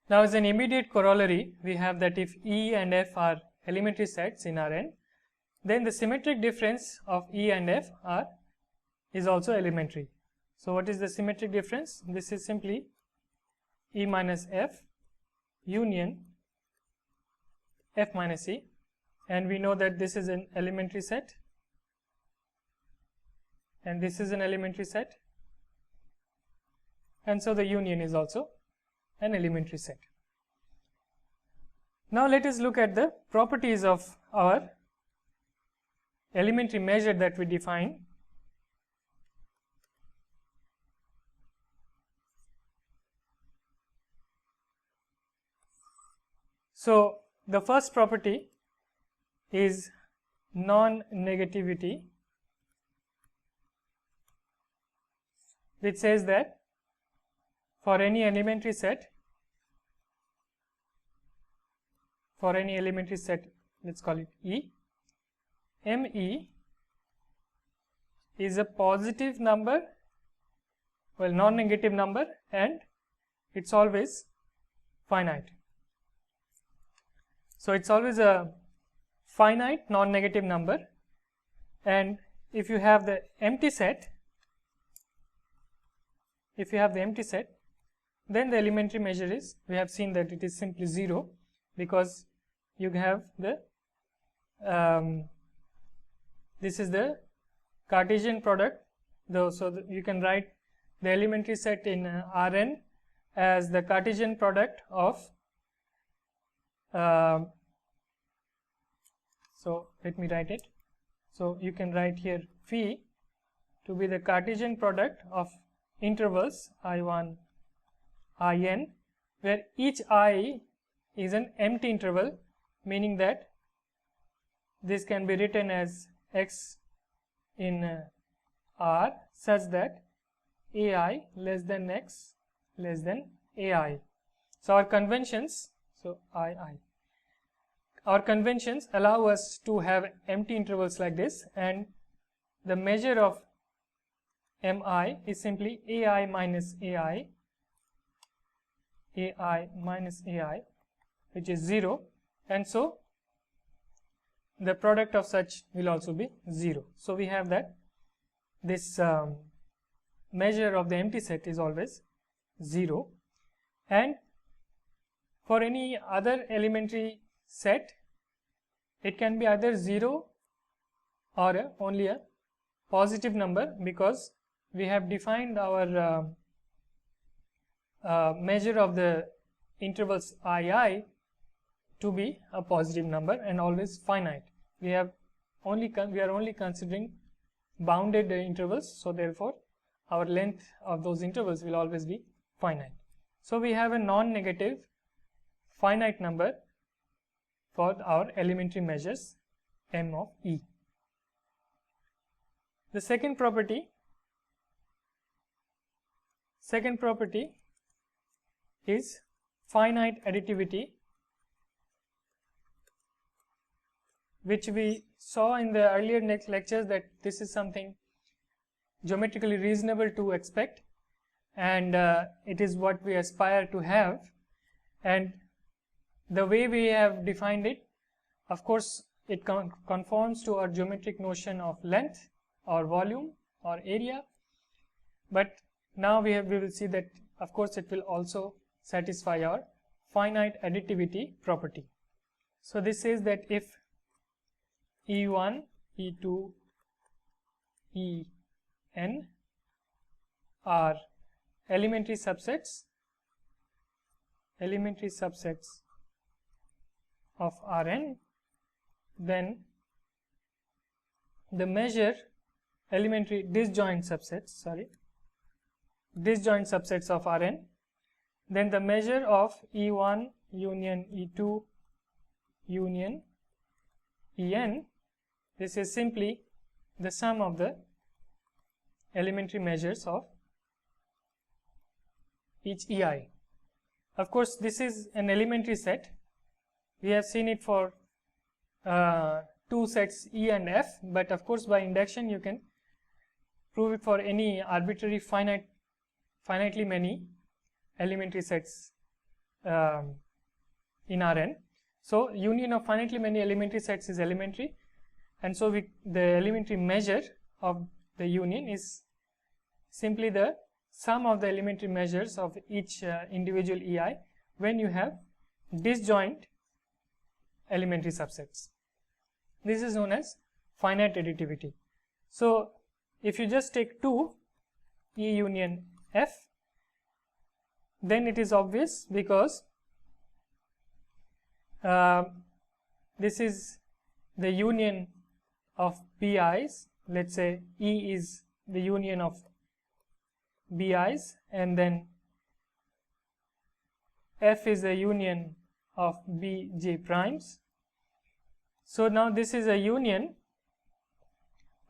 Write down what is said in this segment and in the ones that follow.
Now as an immediate corollary, we have that if E and F are elementary sets in Rn, then the symmetric difference of E and F is also elementary. So what is the symmetric difference? This is simply E minus F union F minus E, and we know that this is an elementary set and this is an elementary set, and so the union is also an elementary set. Now let us look at the properties of our elementary measure that we define. So the first property is non-negativity, which says that for any elementary set, let's call it E, ME is a positive number, well, non-negative number, and it's always finite. So it's always a finite non-negative number, and if you have the empty set, then the elementary measure is, we have seen that it is simply 0, because you have the this is the Cartesian product, though, so you can write the elementary set in Rn as the Cartesian product of so let me write it. So you can write here phi to be the Cartesian product of intervals I1, In, where each I is an empty interval, meaning that this can be written as x in R such that AI less than x less than AI. So our conventions, our conventions allow us to have empty intervals like this, and the measure of Mi is simply AI minus AI, which is 0, and so the product of such will also be 0. So we have that this measure of the empty set is always 0, and for any other elementary set it can be either 0 or only a positive number, because we have defined our measure of the intervals II to be a positive number and always finite. We are only considering bounded intervals, so therefore our length of those intervals will always be finite. So we have a non-negative finite number for our elementary measures M of E. The second property is finite additivity, which we saw in the earlier lectures that this is something geometrically reasonable to expect, and it is what we aspire to have. And the way we have defined it, of course it conforms to our geometric notion of length or volume or area, but now we will see that of course it will also satisfy our finite additivity property. So this says that if E1, E2, En are elementary subsets of Rn, then the measure elementary disjoint subsets of Rn, then the measure of E1 union E2 union En, this is simply the sum of the elementary measures of each EI. Of course this is an elementary set. We have seen it for two sets E and F, but of course by induction you can prove it for any arbitrary finitely many elementary sets in Rn. So union of finitely many elementary sets is elementary, and so the elementary measure of the union is simply the sum of the elementary measures of each individual EI when you have disjoint elementary subsets. This is known as finite additivity. So if you just take 2 E union F, then it is obvious, because this is the union of BIs. Let's say E is the union of BIs, and then F is the union of BJ primes. So now this is a union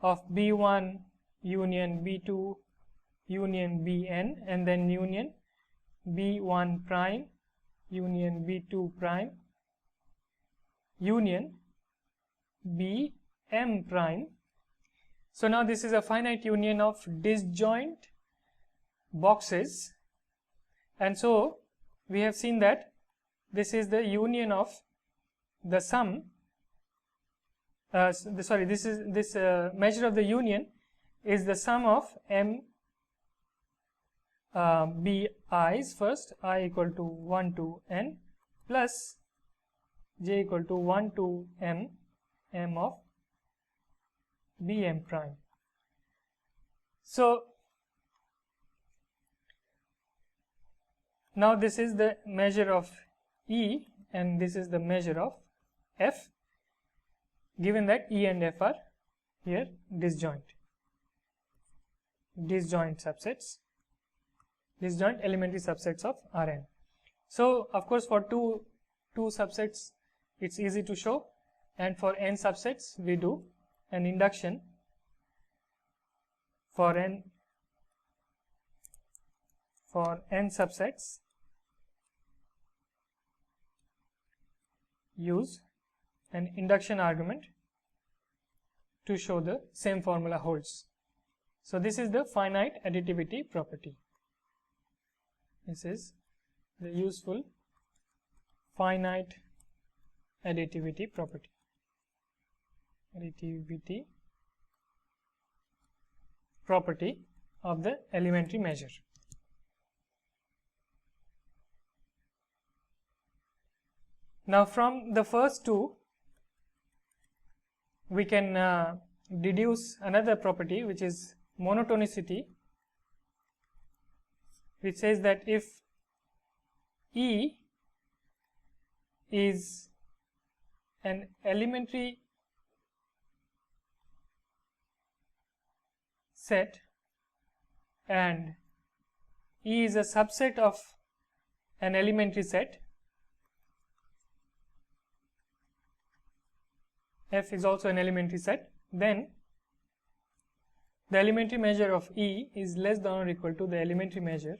of B1 union B2 union Bn, and then union B1 prime union B2 prime union Bm prime. So now this is a finite union of disjoint boxes, and so we have seen that this is the union of the sum this measure of the union is the sum of m bi's first, I equal to 1 to n, plus j equal to 1 to m of bm prime. So now this is the measure of E and this is the measure of F, given that E and F are here disjoint subsets, disjoint elementary subsets of Rn. So of course for two subsets it's easy to show, and for n subsets we do an induction. For n subsets, use an induction argument to show the same formula holds. So this is the finite additivity property. This is the useful finite additivity property. Additivity property of the elementary measure. Now from the first two we can deduce another property, which is monotonicity, which says that if E is an elementary set and E is a subset of an elementary set, F is also an elementary set, then the elementary measure of E is less than or equal to the elementary measure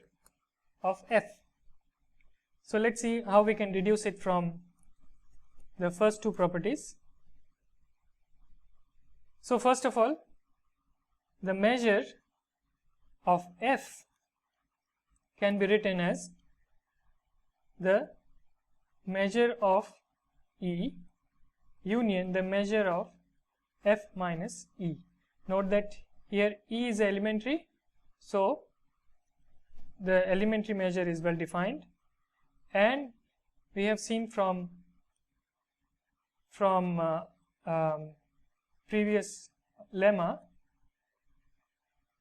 of F. So let's see how we can deduce it from the first two properties. So first of all, the measure of F can be written as the measure of E union the measure of F minus E. Note that here E is elementary, so the elementary measure is well defined, and we have seen from previous lemma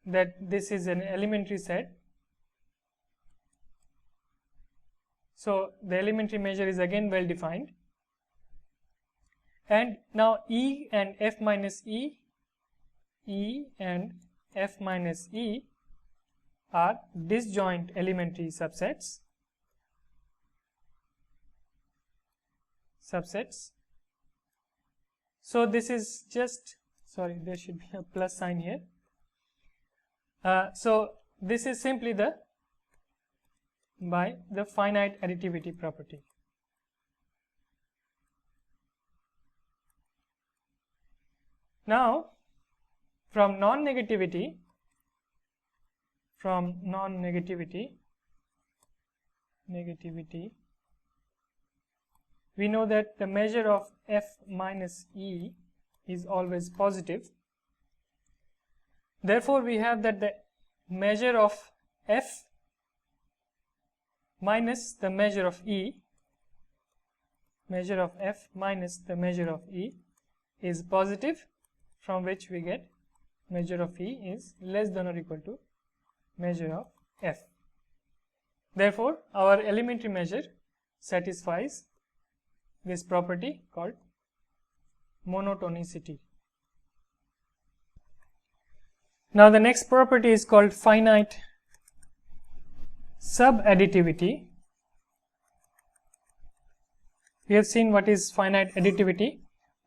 that this is an elementary set. So the elementary measure is again well defined, and now E and F minus E and F minus E are disjoint elementary subsets. So this is just, sorry, there should be a plus sign here. So this is simply by the finite additivity property. Now from non-negativity we know that the measure of F minus E is always positive. Therefore, we have that the measure of F minus the measure of E, measure of F minus the measure of E is positive, from which we get measure of E is less than or equal to measure of F. Therefore, our elementary measure satisfies this property called monotonicity. Now the next property is called finite subadditivity. We have seen what is finite additivity,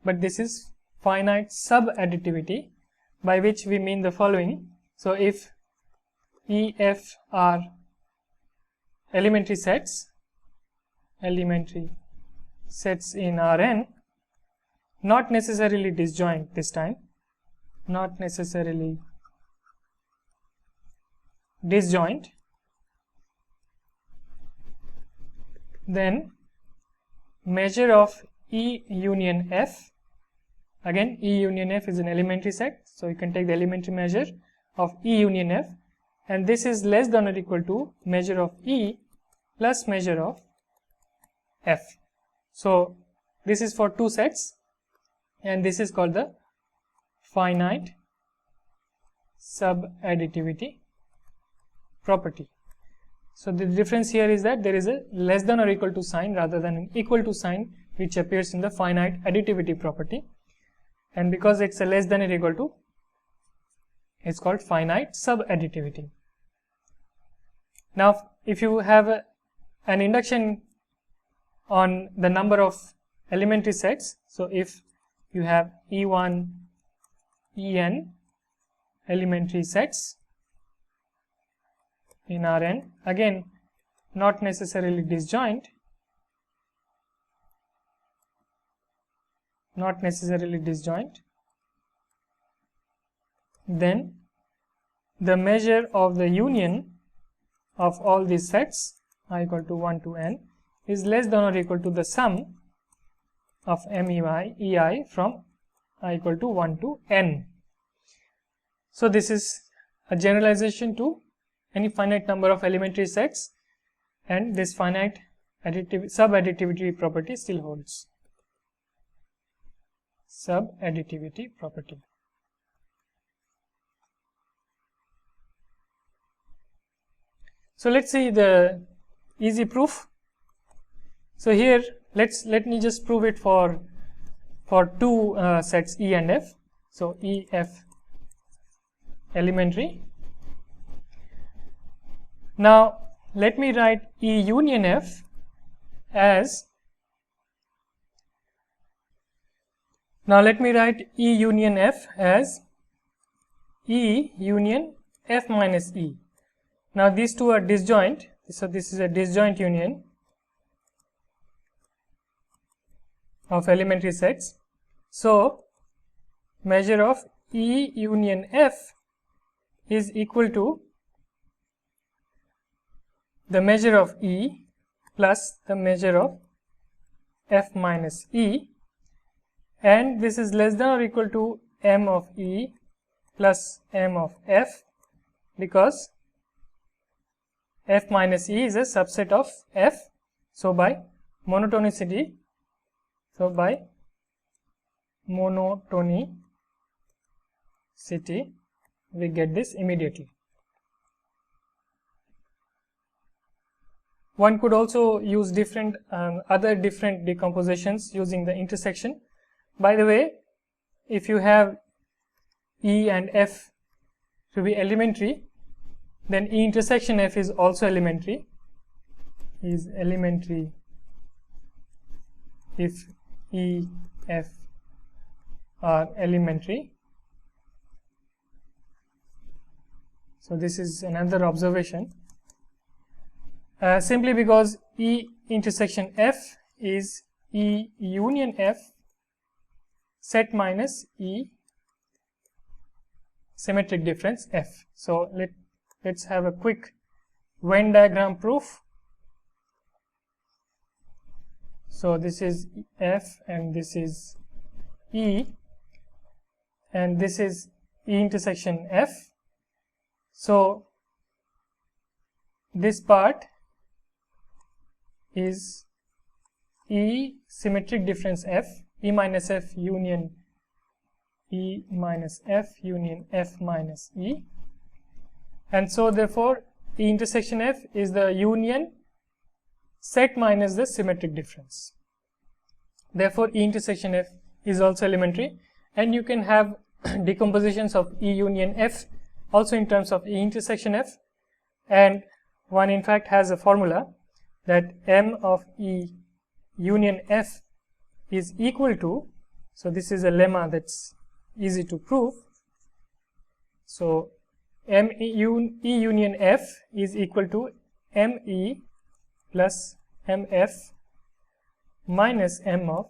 but this is finite subadditivity, by which we mean the following. So if E, F are elementary sets in Rn, not necessarily disjoint this time, not necessarily disjoint, then measure of E union F, again E union F is an elementary set, so you can take the elementary measure of E union F, and this is less than or equal to measure of E plus measure of F. So this is for two sets, and this is called the finite subadditivity property. So the difference here is that there is a less than or equal to sign rather than an equal to sign, which appears in the finite additivity property, and because it's a less than or equal to, it's called finite subadditivity. Now if you have an induction on the number of elementary sets, so if you have E1, En elementary sets in Rn, again not necessarily disjoint, then the measure of the union of all these sets I equal to 1 to n is less than or equal to the sum of MEI from I equal to 1 to n. So this is a generalization to any finite number of elementary sets, and this finite subadditivity property still holds. Subadditivity property. So let's see the easy proof. So here let me just prove it for two sets E and F. So E, F elementary. Now let me write E union F as E union F minus E. Now these two are disjoint, so this is a disjoint union of elementary sets. So measure of E union F is equal to the measure of E plus the measure of F minus E, and this is less than or equal to M of E plus M of F, because F minus E is a subset of F. So by monotonicity, we get this immediately. One could also use different other different decompositions using the intersection. By the way, if you have E and F to be elementary, then E intersection F is also elementary, if E, F are elementary. So this is another observation. Simply because E intersection F is E union F set minus E symmetric difference F. So let's have a quick Venn diagram proof. So this is F and this is E, and this is E intersection F. So this part is E symmetric difference F, E minus F union E minus F union F minus E, and so therefore E intersection F is the union set minus the symmetric difference. Therefore E intersection F is also elementary, and you can have decompositions of E union F also in terms of E intersection F, and one in fact has a formula that M of E union F is equal to, so this is a lemma that's easy to prove. So E union F is equal to ME plus MF minus M of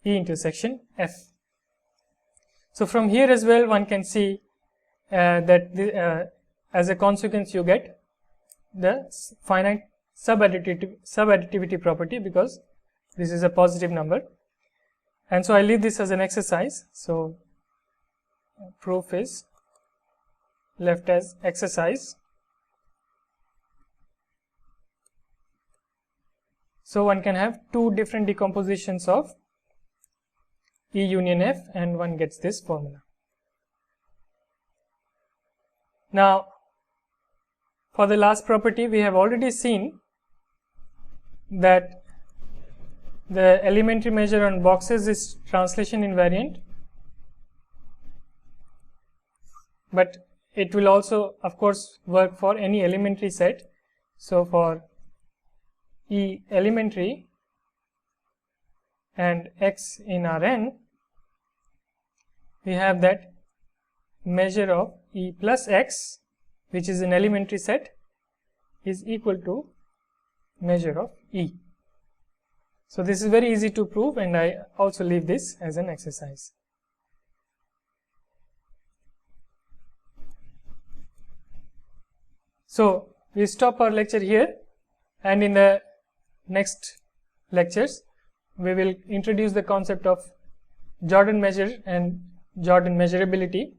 E intersection F. So from here as well one can see that as a consequence you get the finite subadditivity property, because this is a positive number, and so I leave this as an exercise. So proof is left as exercise. So one can have two different decompositions of E union F and one gets this formula. Now for the last property, we have already seen that the elementary measure on boxes is translation invariant, but it will also of course work for any elementary set. So for E elementary and X in Rn, we have that measure of E plus X, which is an elementary set, is equal to measure of E. So this is very easy to prove, and I also leave this as an exercise. So we stop our lecture here, and in the next lectures we will introduce the concept of Jordan measure and Jordan measurability.